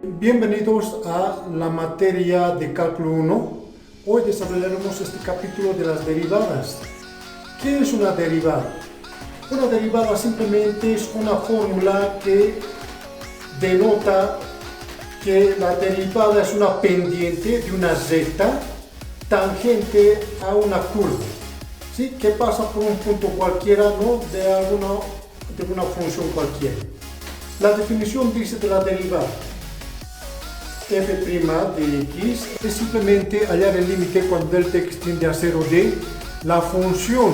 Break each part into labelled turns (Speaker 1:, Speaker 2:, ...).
Speaker 1: Bienvenidos a la materia de cálculo 1. Hoy desarrollaremos este capítulo de las derivadas. ¿Qué es una derivada? Una derivada simplemente es una fórmula que denota que la derivada es una pendiente de una recta tangente a una curva, ¿sí? Que pasa por un punto cualquiera, ¿no? de una función cualquiera. La definición dice de la derivada: f' de x es simplemente hallar el límite cuando delta x tiende a 0 de la función,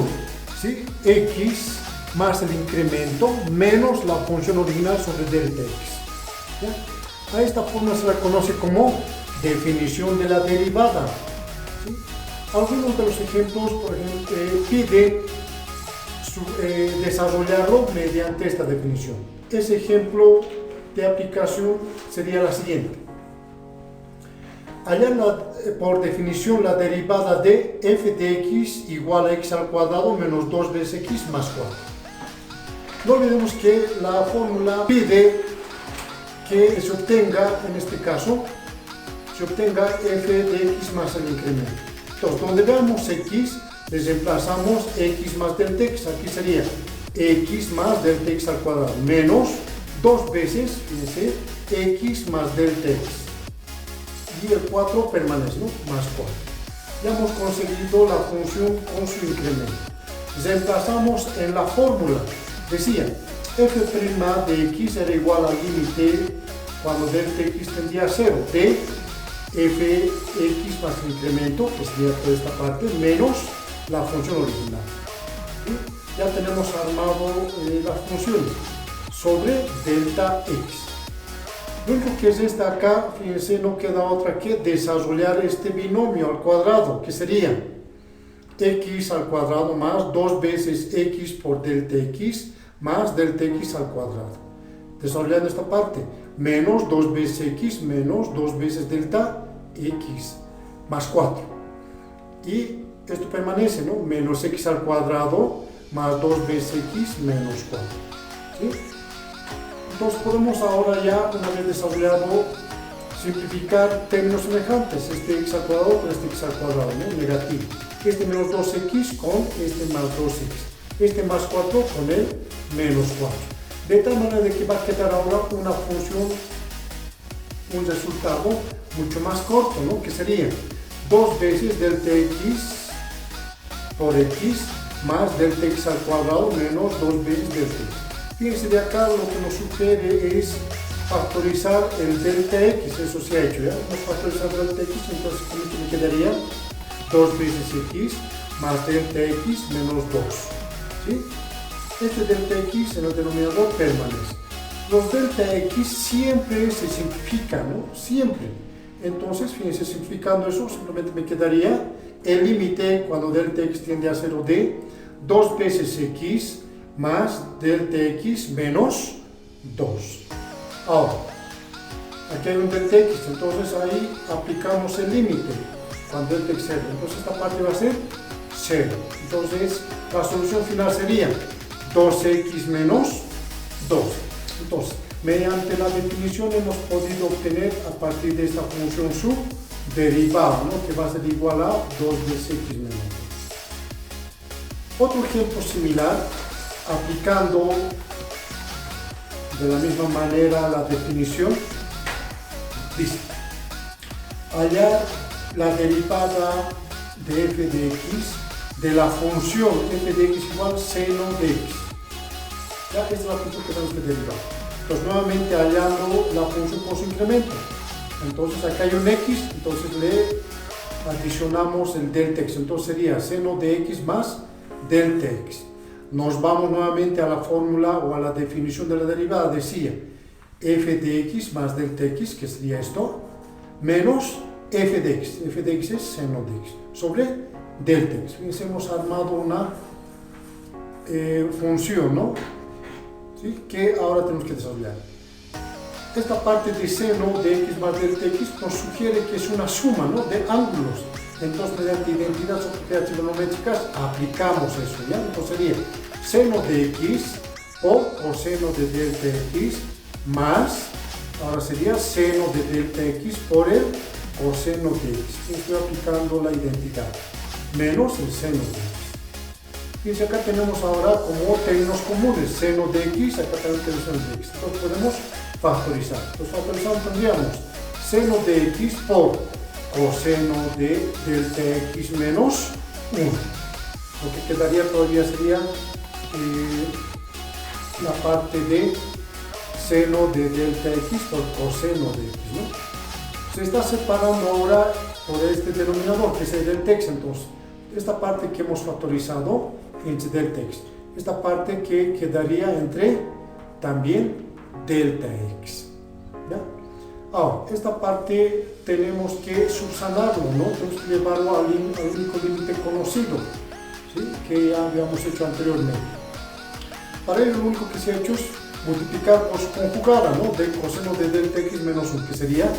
Speaker 1: ¿sí? X más el incremento menos la función original sobre delta x. ¿Ya? A esta forma se la conoce como definición de la derivada, ¿sí? Algunos de los ejemplos, por ejemplo, piden desarrollarlo mediante esta definición. Ese ejemplo de aplicación sería la siguiente: hallar por definición la derivada de f de x igual a x al cuadrado menos 2 veces x más 4. No olvidemos que la fórmula pide que se obtenga, en este caso, se obtenga f de x más el incremento. Entonces, donde veamos x, les reemplazamos x más delta x. Aquí sería x más delta x al cuadrado menos 2 veces, fíjense, x más delta x. Y el 4 permanece, ¿no? Más 4. Ya hemos conseguido la función con su incremento. Reemplazamos en la fórmula. Decía, f' de x era igual al límite cuando delta x tendía a 0 de fx más incremento, que sería toda esta parte, menos la función original. ¿Sí? Ya tenemos armado las funciones sobre delta x. Lo único que es esta acá, fíjense, no queda otra que desarrollar este binomio al cuadrado, que sería x al cuadrado más 2 veces x por delta x más delta x al cuadrado. Desarrollando esta parte, menos 2 veces x menos 2 veces delta x más 4. Y esto permanece, ¿no? Menos x al cuadrado más 2 veces x menos 4. ¿Sí? Entonces podemos ahora ya, una vez desarrollado, simplificar términos semejantes. Este x al cuadrado con este x al cuadrado, ¿no? Negativo. Este menos 2x con este más 2x. Este más 4 con el menos 4. De tal manera de que va a quedar ahora una función, un resultado mucho más corto, ¿no? Que sería 2 veces delta x por x más delta x al cuadrado menos 2 veces delta x. Fíjense, de acá lo que nos sugiere es factorizar el delta x. Eso se ha hecho, ¿ya? Vamos a factorizar delta x, entonces me quedaría 2 veces x más delta x menos 2. ¿Sí? Este delta x en el denominador permanece. Los delta x siempre se simplifican, ¿no? Siempre. Entonces, fíjense, simplificando eso, simplemente me quedaría el límite cuando delta x tiende a 0 de 2 veces x más delta x menos 2. Ahora, aquí hay un delta x, entonces ahí aplicamos el límite cuando delta x es 0. Entonces esta parte va a ser 0. Entonces la solución final sería 2x menos 2. Entonces, mediante la definición hemos podido obtener a partir de esta función su derivada, ¿no? Que va a ser igual a 2 veces x menos 2. Otro ejemplo similar, aplicando de la misma manera la definición, dice: hallar la derivada de f de x de la función f de x igual seno de x. Ya, esta es la función que tenemos que derivar. Entonces, nuevamente hallando la función por su incremento. Entonces, acá hay un x, entonces le adicionamos el delta x. Entonces sería seno de x más delta x. Nos vamos nuevamente a la fórmula o a la definición de la derivada. Decía f de x más delta x, que sería esto, menos f de x. F de x es seno de x sobre delta x. Fíjense, hemos armado una función, ¿no? ¿Sí? Que ahora tenemos que desarrollar. Esta parte de seno de x más delta x nos sugiere que es una suma, ¿no? De ángulos. Entonces, mediante identidades o propiedades trigonométricas, aplicamos eso, ¿ya? Entonces sería seno de x por coseno de delta x más Ahora sería seno de delta x por el coseno de x. Estoy aplicando la identidad. Menos el seno de x. Fíjense, acá tenemos ahora como términos comunes, seno de x, acá también tenemos seno de x. Entonces podemos factorizar. Entonces factorizando tendríamos seno de x por coseno de delta x menos 1. Lo que quedaría todavía sería la parte de seno de delta x por coseno de x, ¿no? Se está separando ahora por este denominador, que es el delta x. Entonces, esta parte que hemos factorizado, fíjense, delta x. Esta parte que quedaría entre también delta x, ¿ya? Ahora, esta parte tenemos que subsanarlo, ¿no? Tenemos que llevarlo al único límite conocido, ¿sí? Que ya habíamos hecho anteriormente. Para ello, lo único que se ha hecho es multiplicar por su conjugada, ¿no? De coseno de delta x menos 1, que sería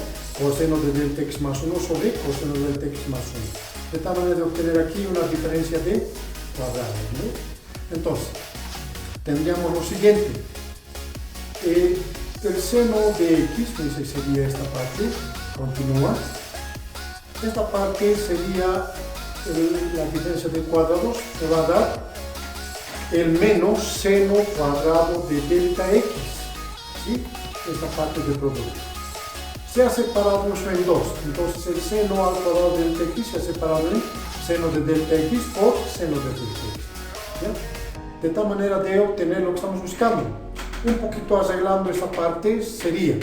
Speaker 1: coseno de delta x más 1 sobre coseno de delta x más 1. De tal manera de obtener aquí una diferencia de cuadrados, ¿no? Entonces, tendríamos lo siguiente. El seno de x, pues sería esta parte, continúa. Esta parte sería la diferencia de cuadrados, que va a dar el menos seno cuadrado de delta x, ¿sí? Esta parte del producto. Se ha separado eso en dos, entonces el seno al cuadrado de delta x se ha separado en seno de delta x por seno de delta x, ¿ya? De tal manera de obtener lo que estamos buscando. Un poquito arreglando esta parte sería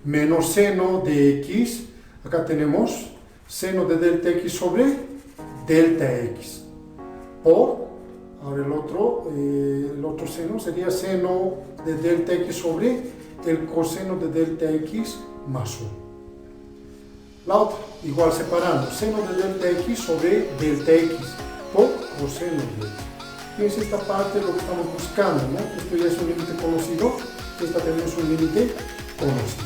Speaker 1: menos seno de x, acá tenemos seno de delta x sobre delta x, por, ahora el otro seno sería seno de delta x sobre el coseno de delta x más 1. La otra, igual separando, seno de delta x sobre delta x por coseno de x. Fíjense esta parte lo que estamos buscando, ¿no? Esto ya es un límite conocido, esta también es un límite conocido.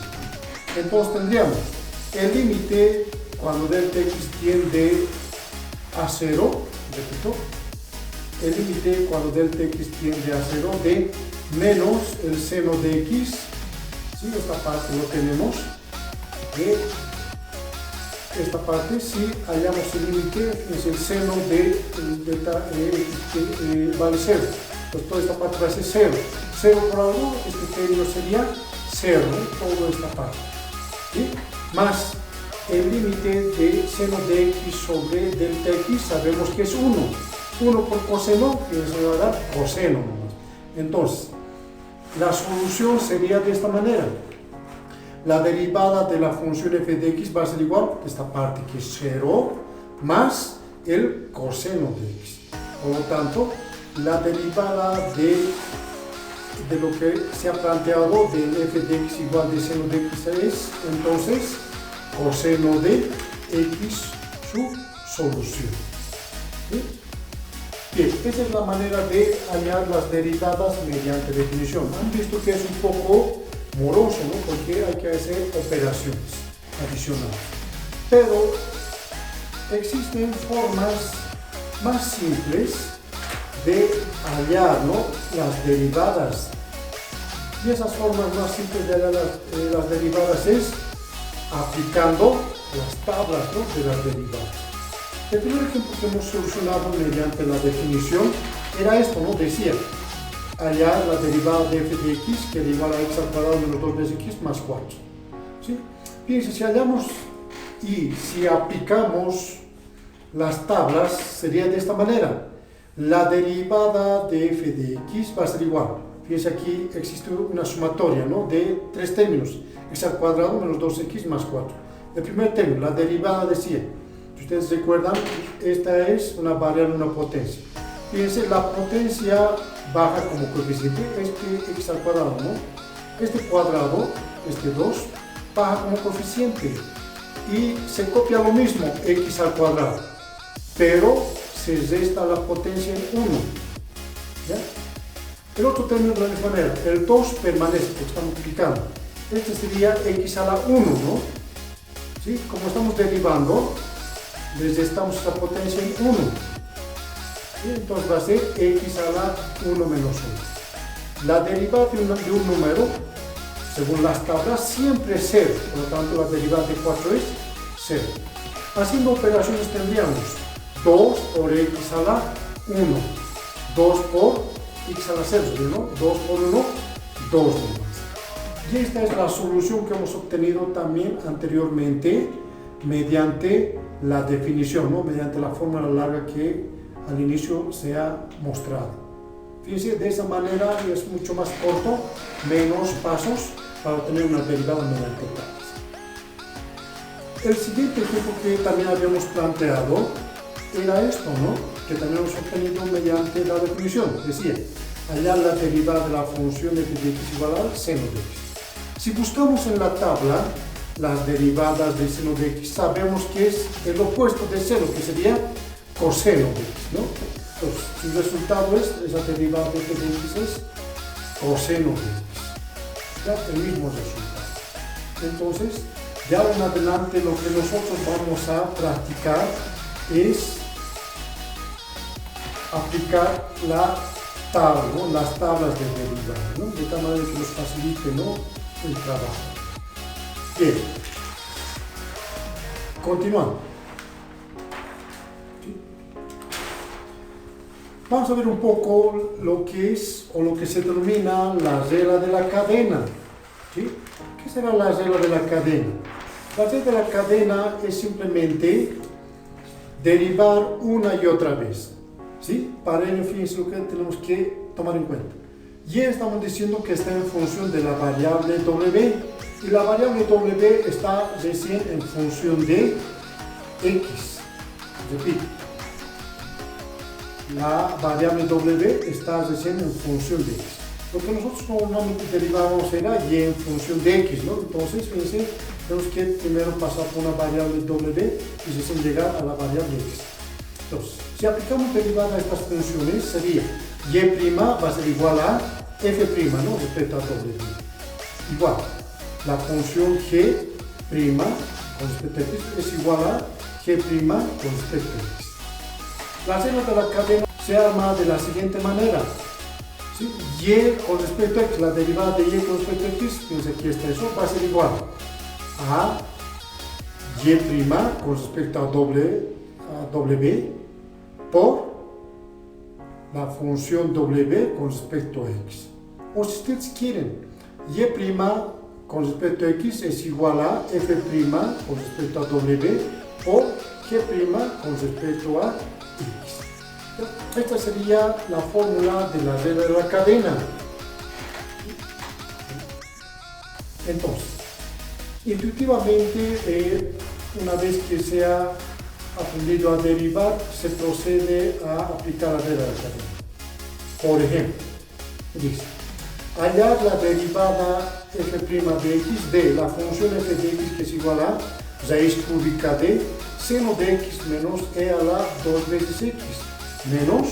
Speaker 1: Entonces tendríamos el límite cuando delta x tiende a 0, repito, el límite cuando delta x tiende a 0 de menos el seno de x, ¿sí? Esta parte lo tenemos, de esta parte, si hallamos el límite, es el seno de delta x vale 0. Entonces toda esta parte va a ser 0. 0 por algo, este término sería 0, ¿no? Toda esta parte, ¿sí? Más el límite de seno de x sobre delta x, sabemos que es 1. 1 por coseno, que se va a dar coseno. Entonces, la solución sería de esta manera. La derivada de la función f de x va a ser igual a esta parte que es 0 más el coseno de x. Por lo tanto, la derivada de lo que se ha planteado del f de x igual de seno de x es entonces coseno de x su solución. ¿Sí? Bien, esa es la manera de hallar las derivadas mediante definición. Han visto que es un poco moroso, ¿no? Porque hay que hacer operaciones adicionales. Pero existen formas más simples de hallar, ¿no? Las derivadas. Y esas formas más simples de hallar las derivadas es aplicando las tablas, ¿no? De las derivadas. El primer ejemplo que hemos solucionado mediante la definición era esto, ¿no? Decía hallar la derivada de f de x, que era igual a x al cuadrado menos 2 veces x más 4. ¿Sí? Fíjense, si hallamos y si aplicamos las tablas, sería de esta manera. La derivada de f de x va a ser igual. Fíjense, aquí existe una sumatoria, ¿no? De tres términos, x al cuadrado menos 2x más 4. El primer término, la derivada decía, si ustedes recuerdan, esta es una variable, una potencia. Fíjense, la potencia baja como coeficiente, este x al cuadrado, ¿no? Este cuadrado, este 2, baja como coeficiente. Y se copia lo mismo, x al cuadrado, pero se resta la potencia en 1. ¿Ya? El otro término de la misma manera, el 2 permanece porque está multiplicando. Este sería x a la 1, ¿no? ¿Sí? Como estamos derivando, les restamos esa potencia en 1. ¿Sí? Entonces va a ser x a la 1 menos 1. La derivada de un número según las tablas, siempre es 0, por lo tanto la derivada de 4 es 0. Haciendo operaciones tendríamos 2 por x a la 1, 2 por x a la 0, ¿no? 2 por 1, 2 nomás. Y esta es la solución que hemos obtenido también anteriormente mediante la definición, ¿no? Mediante la fórmula larga que al inicio se ha mostrado. Fíjense, de esa manera es mucho más corto, menos pasos para obtener una derivada mediante tablas. El siguiente ejemplo que también habíamos planteado era esto, ¿no? Que también hemos obtenido mediante la definición. Decía, hallar la derivada de la función de f de x igual al seno de x. Si buscamos en la tabla las derivadas de seno de x, sabemos que es el opuesto de seno, que sería coseno de x, ¿no? Entonces, el resultado es, esa derivada de f de x es coseno de x. ¿Ya? El mismo resultado. Entonces, de ahora en adelante lo que nosotros vamos a practicar es aplicar la tabla, ¿no? Las tablas de derivadas, ¿no? De tal manera que nos facilite, ¿no? El trabajo. Bien, continuando. ¿Sí? Vamos a ver un poco lo que es o lo que se denomina la regla de la cadena. ¿Sí? ¿Qué será la regla de la cadena? La regla de la cadena es simplemente derivar una y otra vez. ¿Sí? Para ello, fíjense lo que tenemos que tomar en cuenta. Y estamos diciendo que está en función de la variable w, y la variable w está recién en función de x. Repito, la variable w está recién en función de x. Lo que nosotros normalmente derivábamos era y en función de x, ¿no? Entonces, fíjense, tenemos que primero pasar por una variable w y recién llegar a la variable x. Entonces, si aplicamos derivada a estas funciones, sería y' va a ser igual a f', ¿no? Respecto a w. Igual, la función g' con respecto a x es igual a g' con respecto a x. La regla de la cadena se arma de la siguiente manera. ¿Sí? Y con respecto a x, la derivada de y con respecto a x, fíjense aquí está eso, va a ser igual a y' con respecto a w por la función w con respecto a x. O si ustedes quieren, y' con respecto a x es igual a f' con respecto a w por g' con respecto a x. Esta sería la fórmula de la regla de la cadena. Entonces, intuitivamente, una vez que se ha aprendido a derivar, se procede a aplicar la regla de la cadena. Por ejemplo, dice, hallar la derivada f' de x de la función f de x, que es igual a raíz cúbica de seno de x menos e a la 2 veces x menos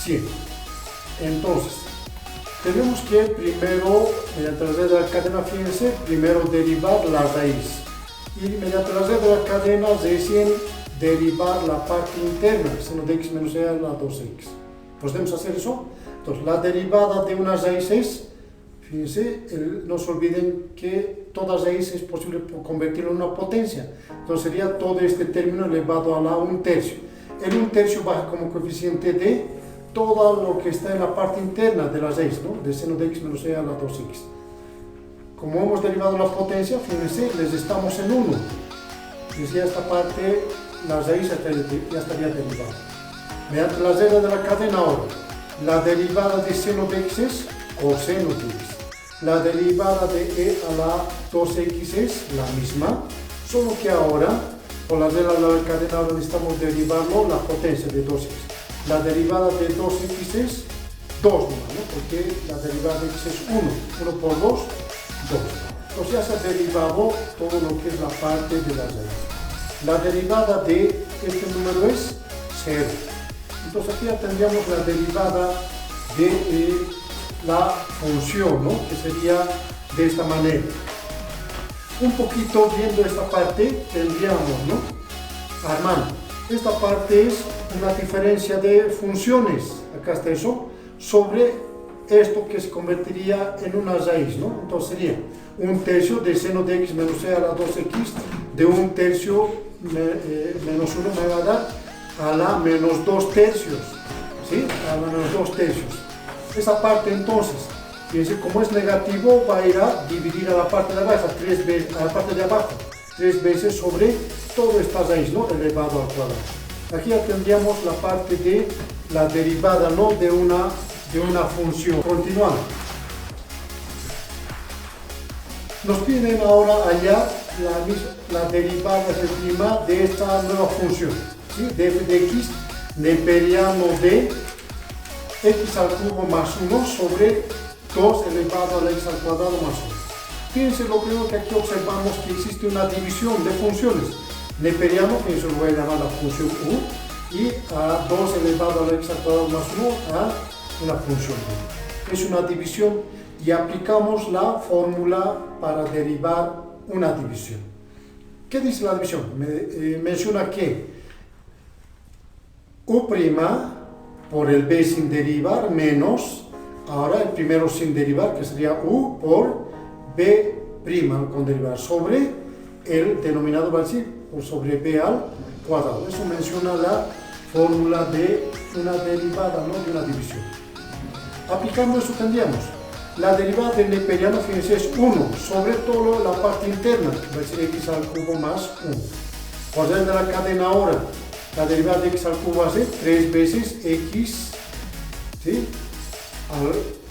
Speaker 1: 100. Entonces, tenemos que primero, mediante la regla de la cadena, fíjense, primero derivar la raíz. Y mediante la regla de la cadena recién derivar la parte interna, seno de x menos e a la 2x. ¿Podemos hacer eso? Entonces, la derivada de una raíz es, fíjense, no se olviden que toda raíz es posible convertirla en una potencia. Entonces sería todo este término elevado a la 1/3. El 1/3 baja como coeficiente de todo lo que está en la parte interna de la raíz, ¿no? De seno de x menos e a la 2x. Como hemos derivado la potencia, fíjense, les estamos en 1. Decía esta parte, la raíz ya estaría derivada. Mediante la regla de la cadena ahora, la derivada de seno de x es coseno de x. La derivada de e a la 2x es la misma, solo que ahora, por la regla de la cadena, ahora necesitamos derivarlo la potencia de 2x. La derivada de 2x es 2, ¿no? Porque la derivada de x es 1. 1 por 2, 2. Entonces ya se ha derivado todo lo que es la parte de la raíz. La derivada de este número es 0. Entonces aquí ya tendríamos la derivada de la función, ¿no? Que sería de esta manera. Un poquito viendo esta parte tendríamos, ¿no? Armando. Esta parte es una diferencia de funciones, acá está eso, sobre esto que se convertiría en una raíz, ¿no? Entonces sería 1/3 de seno de x menos c a la 2x de 1/3 menos 1 me va a dar a la menos 2/3, ¿sí? A la menos 2/3. Esa parte entonces, fíjense, como es negativo, va a ir a dividir a la parte de abajo, 3 veces, a la parte de abajo, 3 veces sobre toda esta raíz, ¿no? Elevado al cuadrado. Aquí ya tendríamos la parte de la derivada, ¿no? de una función. Continuamos. Nos piden ahora hallar la derivada prima de esta nueva función, ¿sí? De f de x neperiano de x al cubo más 1 sobre 2 elevado a la x al cuadrado más 1. Fíjense, lo primero que aquí observamos que existe una división de funciones. Neperiano, que eso lo voy a llamar la función u, y a 2 elevado a la x al cuadrado más 1 a una función u. Es una división y aplicamos la fórmula para derivar una división. ¿Qué dice la división? Menciona que u' por el b sin derivar menos, ahora el primero sin derivar, que sería u por b' con derivar, sobre el denominador va a decir, o sobre b al cuadrado. Eso menciona la fórmula de una derivada, ¿no? De una división. Aplicando eso tendríamos la derivada del neperiano, fíjense, es 1 sobre todo la parte interna, que va a ser x al cubo más 1. Por de la cadena ahora, la derivada de x al cubo va a ser 3 veces x, ¿sí?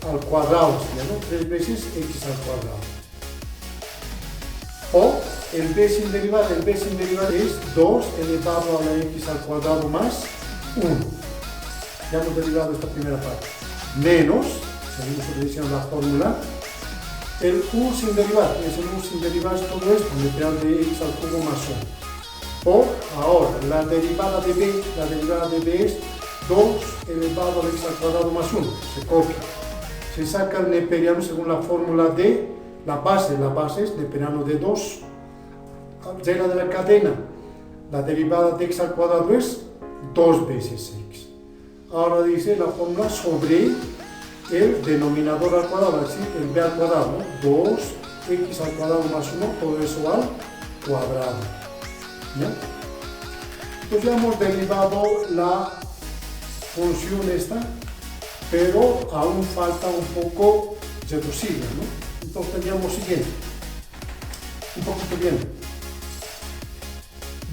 Speaker 1: al cuadrado, ¿no? 3 veces x al cuadrado. O el b sin derivar es 2 elevado a la x al cuadrado más 1. Ya hemos derivado esta primera parte. Menos, seguimos utilizando la fórmula, el u sin derivar, es el u sin derivar es todo esto, neperiano de x al cubo más 1. O ahora, la derivada de b es 2 elevado a la x al cuadrado más 1, se copia. Se saca el neperiano según la fórmula de la base es neperiano de 2, regla de la cadena, la derivada de x al cuadrado es 2 veces x. Ahora dice la fórmula sobre el denominador al cuadrado, es decir, el b al cuadrado, ¿no? 2x al cuadrado más 1, todo eso al cuadrado. ¿Ya? Entonces ya hemos derivado la función esta, pero aún falta un poco reducirla, ¿no? Entonces tendríamos siguiente, un poquito bien,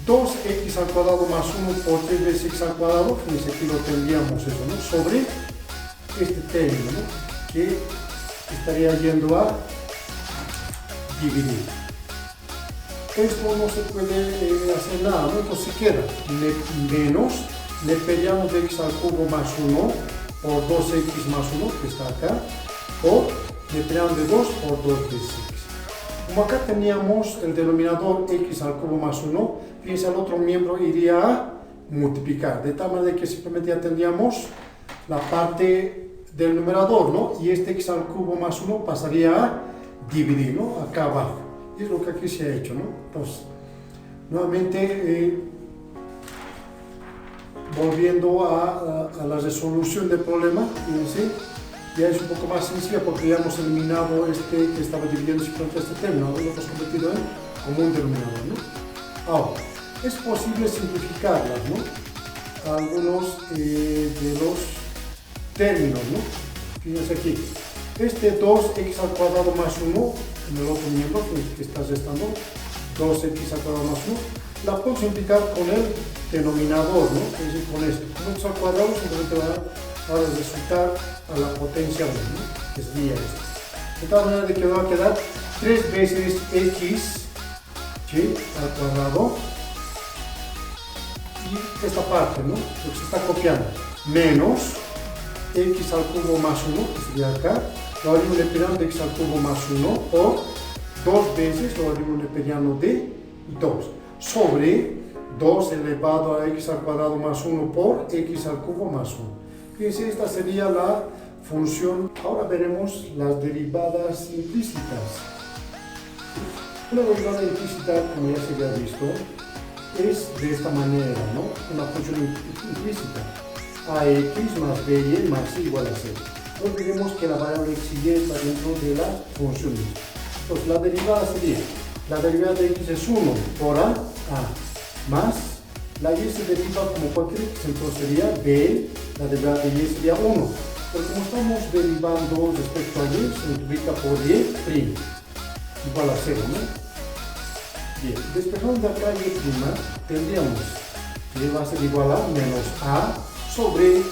Speaker 1: 2x al cuadrado más 1 por 3 veces x al cuadrado, fíjense aquí lo tendríamos eso, ¿no? Sobre este término, ¿no? Que estaría yendo a dividir. Esto no se puede hacer nada, ¿no? Entonces se queda menos neperiano de x al cubo más 1 por 2x más 1, que está acá, o neperiano de 2 por 2 veces x. Como acá teníamos el denominador x al cubo más 1, fíjense, al otro miembro iría a multiplicar, de tal manera que simplemente ya tendríamos la parte del numerador, ¿no? Y este x al cubo más 1 pasaría a dividir, ¿no? Acá abajo. Y es lo que aquí se ha hecho, ¿no? Entonces, nuevamente, volviendo a la resolución del problema, fíjense, ya es un poco más sencilla porque ya hemos eliminado este que estaba dividiendo simplemente este término, ahora lo hemos convertido en común denominador, ¿no? Ahora, es posible simplificarlas, ¿no? Algunos de los términos, ¿no? Fíjense aquí, este 2x al cuadrado más 1, en el otro miembro que está restando, 2x al cuadrado más 1, la puedo simplificar con el denominador, ¿no? Es decir, con esto. Con x al cuadrado simplemente va a resultar a la potencia 1, ¿no? Que sería esto. De tal manera de que va a quedar 3 veces x, ¿sí? Al cuadrado, y esta parte, ¿no? Lo que se está copiando, menos x al cubo más 1, que sería acá, logaritmo neperiano de x al cubo más 1, o 2 veces logaritmo neperiano de 2, sobre 2 elevado a x al cuadrado más 1 por x al cubo más 1. Fíjense, esta sería la función. Ahora veremos las derivadas implícitas. Una derivada implícita, como ya se había visto, es de esta manera, ¿no? Una función implícita. Ax más b más c igual a 0. no olvidemos que la variable x y está dentro de la función misma. Entonces la derivada sería, la derivada de x es 1 por a más, la y se deriva como cualquier x, entonces sería b, la derivada de y sería 1. Pero como estamos derivando respecto a y, se multiplica por y prima, igual a 0, ¿no? Bien, despejando de acá y prima, tendríamos y va a ser igual a menos a sobre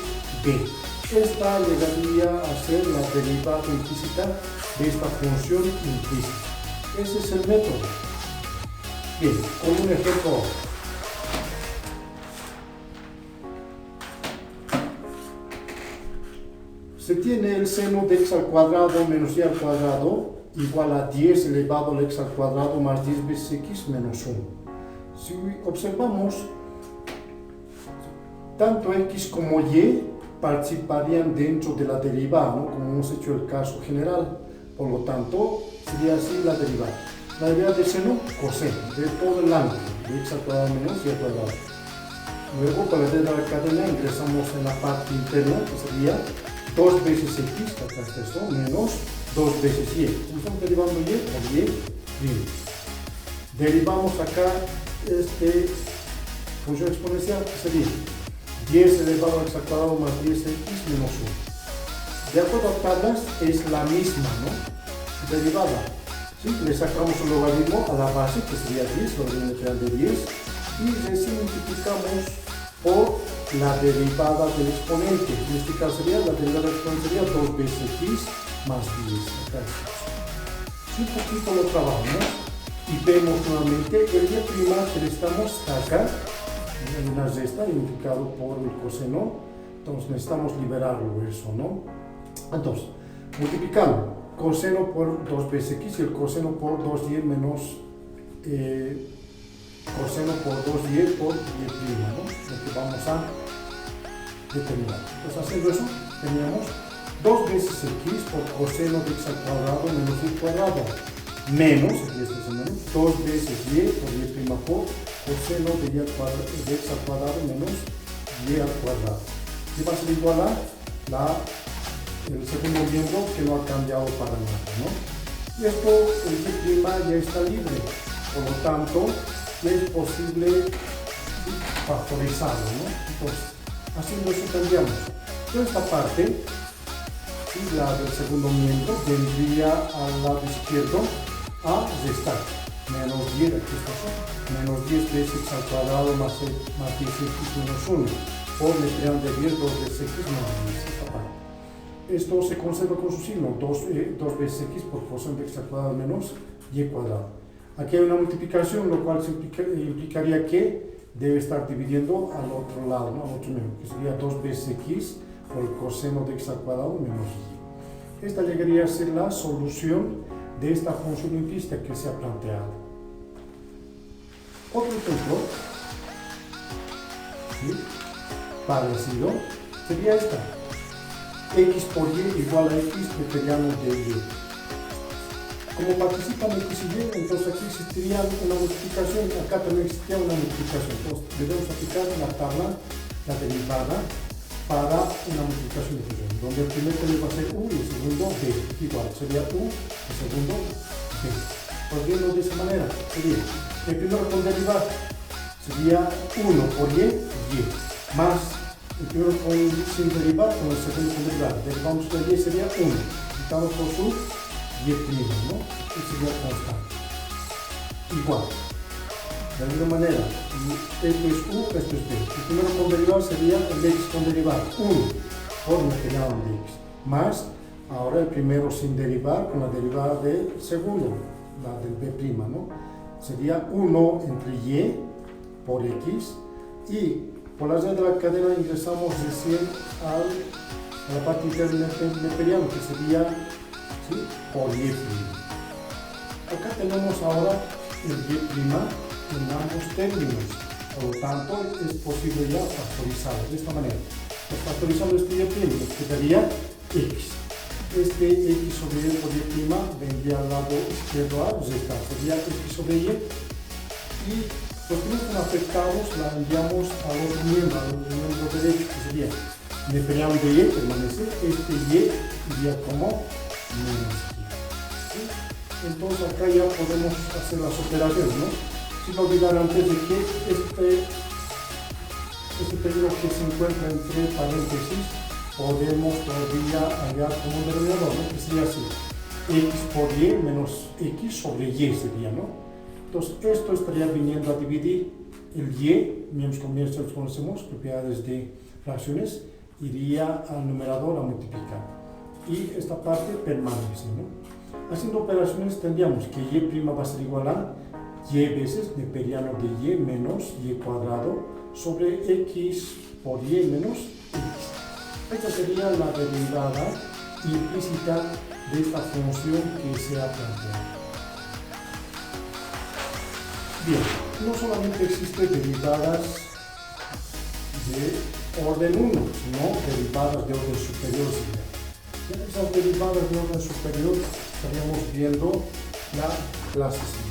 Speaker 1: b. Esta llegaría a ser la derivada implícita de esta función implícita. Ese es el método. Bien, con un ejemplo. Se tiene el seno de x al cuadrado menos y al cuadrado igual a 10 elevado al x al cuadrado más 10 veces x menos 1. Si observamos, tanto x como y participarían dentro de la derivada, ¿no? Como hemos hecho el caso general. Por lo tanto, sería así la derivada. La derivada de seno, coseno, de todo el ángulo, de x al cuadrado menos y al cuadrado. Luego, para la derivada de la cadena, ingresamos en la parte interna, que sería 2 veces x, que acá está esto, menos 2 veces y. Como estamos derivando y, por y, bien. Derivamos acá función exponencial, que sería 10 elevado a x al cuadrado más 10x menos 1. De acuerdo a tablas, es la misma, ¿no? Derivada. ¿Sí? Le sacamos un logaritmo a la base, que sería 10, logaritmo natural de 10, y recién multiplicamos por la derivada del exponente. En este caso sería, la derivada del exponente sería 2 veces x más 10. Acá es un poquito lo trabajamos y vemos nuevamente el y' que le estamos acá. En una resta multiplicado por el coseno, entonces necesitamos liberarlo eso, ¿no? Entonces, multiplicando coseno por 2 veces x y el coseno por 2y menos coseno por 2y por y', ¿no? Lo que vamos a determinar. Entonces, haciendo eso, teníamos 2 veces x por coseno de x al cuadrado menos y cuadrado, menos, aquí este es el menos, 2 veces y por y' por coseno de x al cuadrado menos y al cuadrado. Y va a ser igual a el segundo miembro que no ha cambiado para nada, ¿no? Y esto, el y' ya está libre, por lo tanto, es posible factorizarlo, ¿no? Entonces, haciendo eso cambiamos. Toda esta parte, ¿sí? La del segundo miembro, vendría al lado izquierdo a restar. Menos 10, aquí está, menos 10 veces x al cuadrado más 10x menos 1, por meter de 10, 2 veces x más 10, esta parte. Esto se conserva con su signo, 2 veces x por coseno de x al cuadrado menos y cuadrado. Aquí hay una multiplicación, lo cual implicaría que debe estar dividiendo al otro lado, ¿no? Al otro miembro, que sería 2 veces x por el coseno de x al cuadrado menos y. Esta llegaría a ser la solución de esta función implícita que se ha planteado. Otro ejemplo, ¿sí? Parecido, sería esta. X por y igual a x veteriano de y. Como participan x y y, entonces aquí existiría una multiplicación, acá también existiría una multiplicación. Entonces debemos aplicar en la tabla la derivada para una multiplicación de función, donde el primer término va a ser u y el segundo b. Igual, sería u, el segundo b. Pues viendo de esa manera, sería el primero con derivar, sería 1 por y, más el primero sin derivar con el segundo con derivar. Derivamos de y sería 1, multiplicamos por su y', ¿no? Y sería constante. Igual. De la misma manera, esto es u, esto es b. El primero con derivar sería el x con derivar, 1 por material de x, más ahora el primero sin derivar con la derivada del segundo, la del b', ¿no? Sería 1 entre y por x, y por la red de la cadena ingresamos recién a la parte interna del neperiano, que sería, ¿sí?, por y'. Acá tenemos ahora el y' en ambos términos, por lo tanto es posible ya factorizarlo de esta manera. Pues factorizando este y' nos quedaría x. Este x sobre y por y' vendría al lado izquierdo a restar, sería x sobre y, y los que no están afectados la enviamos al otro miembro derecho, que sería neperiano de y permanece, este y iría como menos y. ¿Sí? Entonces acá ya podemos hacer las operaciones, ¿no? Sin olvidar antes de que este término que se encuentra entre paréntesis podemos todavía hallar como un denominador, ¿no? Que sería así, x por y menos x sobre y sería, ¿no? Entonces esto estaría viniendo a dividir el y, miembros con miembros conocemos, propiedades de fracciones, iría al numerador a multiplicar y esta parte permanece, ¿no? Haciendo operaciones tendríamos que y' va a ser igual a y veces neperiano de y menos y cuadrado sobre x por y menos x. Esta sería la derivada implícita de esta función que se ha planteado. Bien, no solamente existen derivadas de orden 1, sino derivadas de orden superior. En esas derivadas de orden superior estaríamos viendo la clase siguiente.